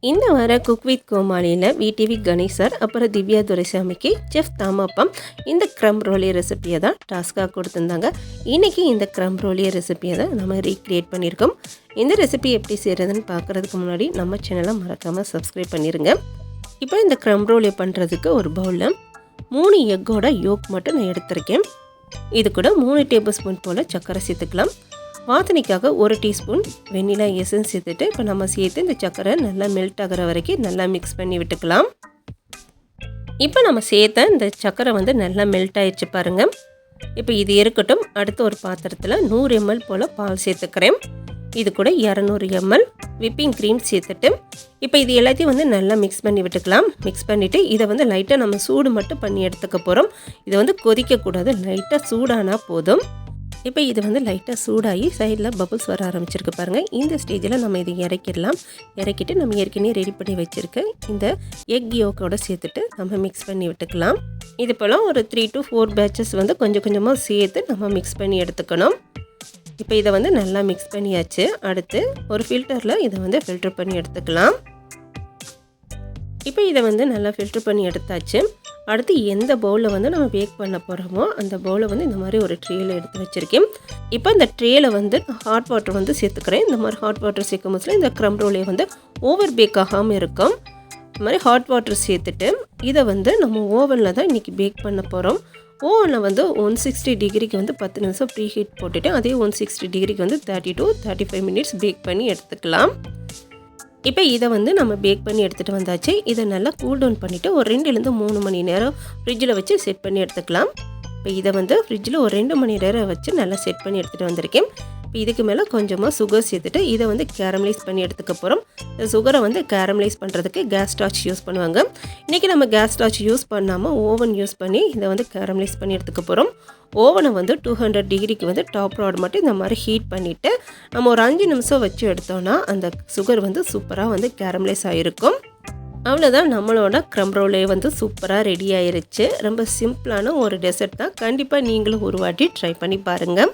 இந்த வார cook with கோமாளியில் விடிவி கணேஷ் சார் அப்புறம் திவ்யா துரைசாமிக்கு செஃப் தாமப்பம் இந்த க்ரம் ரோலி ரெசிபியை தான் டாஸ்காக கொடுத்துருந்தாங்க. இன்றைக்கி இந்த க்ரம் ரோலி ரெசிபியை தான் நம்ம ரீக்ரியேட் பண்ணியிருக்கோம். இந்த ரெசிபி எப்படி செய்கிறதுன்னு பார்க்குறதுக்கு முன்னாடி நம்ம சேனலை மறக்காமல் சப்ஸ்கிரைப் பண்ணிடுங்க. இப்போ இந்த க்ரம் ரோலி பண்ணுறதுக்கு ஒரு பவுலில் 3 எக்கோட யோக் மட்டும் நான் எடுத்திருக்கேன். இது கூட 3 டேபிள் ஸ்பூன் போல் சர்க்கரை சேர்த்துக்கலாம். வாசனைக்காக 1 டீஸ்பூன் வெண்ணிலா எசன்ஸ் சேர்த்துட்டு இப்போ நம்ம சேர்த்து இந்த சர்க்கரை நல்லா மெல்ட் ஆகிற வரைக்கும் நல்லா மிக்ஸ் பண்ணி விட்டுக்கலாம். இப்போ நம்ம சேர்த்த இந்த சர்க்கரை நல்லா மெல்ட் ஆயிடுச்சு பாருங்கள். இப்போ இது இருக்கட்டும். அடுத்த ஒரு பாத்திரத்தில் 100 ml போல் பால் சேர்த்துக்கிறேன். இது கூட 200 ml விப்பிங் க்ரீம் சேர்த்துட்டு இப்போ இது எல்லாத்தையும் நல்லா மிக்ஸ் பண்ணி விட்டுக்கலாம். மிக்ஸ் பண்ணிவிட்டு இதை லைட்டாக நம்ம சூடு மட்டும் பண்ணி எடுத்துக்க போகிறோம். இதை கொதிக்கக்கூடாது, லைட்டாக சூடானால் போதும். இப்போ இது லைட்டாக சூடாகி சைடில் பபுள்ஸ் வர ஆரம்பிச்சிருக்கு பாருங்கள். இந்த ஸ்டேஜில் நம்ம இதை இறக்கிடலாம். இறக்கிட்டு நம்ம ஏற்கனவே ரெடி பண்ணி வச்சுருக்க இந்த எக் யோக்கோட சேர்த்துட்டு நம்ம மிக்ஸ் பண்ணி விட்டுக்கலாம். இது போல் ஒரு 3 to 4 பேட்சஸ் கொஞ்சம் கொஞ்சமாக சேர்த்து நம்ம மிக்ஸ் பண்ணி எடுத்துக்கணும். இப்போ இதை நல்லா மிக்ஸ் பண்ணியாச்சு. அடுத்து ஒரு ஃபில்டரில் இதை ஃபில்டர் பண்ணி எடுத்துக்கலாம். இப்போ இதை நல்லா ஃபில்டர் பண்ணி எடுத்தாச்சு. அடுத்து எந்த பவுலில் நம்ம பேக் பண்ண போகிறோமோ அந்த பவுலை இந்த மாதிரி ஒரு ட்ரேயில் எடுத்து வச்சுருக்கேன். இப்போ இந்த ட்ரேயில் ஹாட் வாட்டர் சேர்த்துக்கிறேன். இந்த மாதிரி ஹாட் வாட்டர் சேர்க்கும் போது இந்த க்ரம் ரோலே ஓவர் பேக் ஆகாமல் இருக்கும். இந்த மாதிரி ஹாட் வாட்டர் சேர்த்துட்டு இதை நம்ம ஓவனில் தான் இன்றைக்கி பேக் பண்ண போகிறோம். ஓவனில் 160 டிகிரிக்கு 10 நிமிஷம் ப்ரீ ஹீட் போட்டுட்டு அதே 160 டிகிரிக்கு 30 to 35 மினிட்ஸ் பேக் பண்ணி எடுத்துக்கலாம். இப்போ இதை நம்ம பேக் பண்ணி எடுத்துகிட்டு வந்தாச்சு. இதை நல்லா கூல் டவுன் பண்ணிவிட்டு ஒரு 2 to 3 மணி நேரம் ஃப்ரிட்ஜில் வச்சு செட் பண்ணி எடுத்துக்கலாம். இப்போ இதை ஃப்ரிட்ஜில் ஒரு 2 மணி நேரம் வச்சு நல்லா செட் பண்ணி எடுத்துகிட்டு வந்திருக்கேன். இப்போ இதுக்கு மேலே கொஞ்சமாக சுகர் சேர்த்துட்டு இதை கேரமலைஸ் பண்ணி எடுத்துக்க போகிறோம். இந்த சுகரை கேரமலைஸ் பண்ணுறதுக்கு கேஸ் ஸ்டார்ச் யூஸ் பண்ணுவாங்க. இன்றைக்கி நம்ம கேஸ் ஸ்டார்ச் யூஸ் பண்ணாமல் ஓவன் யூஸ் பண்ணி இதை கேரமலைஸ் பண்ணி எடுத்துக்க போகிறோம். ஓவனை 200 டிகிரிக்கு டாப் ராட் மட்டும் இந்த மாதிரி ஹீட் பண்ணிவிட்டு நம்ம ஒரு 5 நிமிஷம் வச்சு எடுத்தோன்னா அந்த சுகர் சூப்பராக கேரமலைஸ் ஆகிருக்கும். அவ்வளோதான், நம்மளோட க்ரம் ரோலே சூப்பராக ரெடி ஆயிருச்சு. ரொம்ப சிம்பிளான ஒரு டெசர்ட் தான். கண்டிப்பாக நீங்களும் ஒரு வாட்டி ட்ரை பண்ணி பாருங்கள்.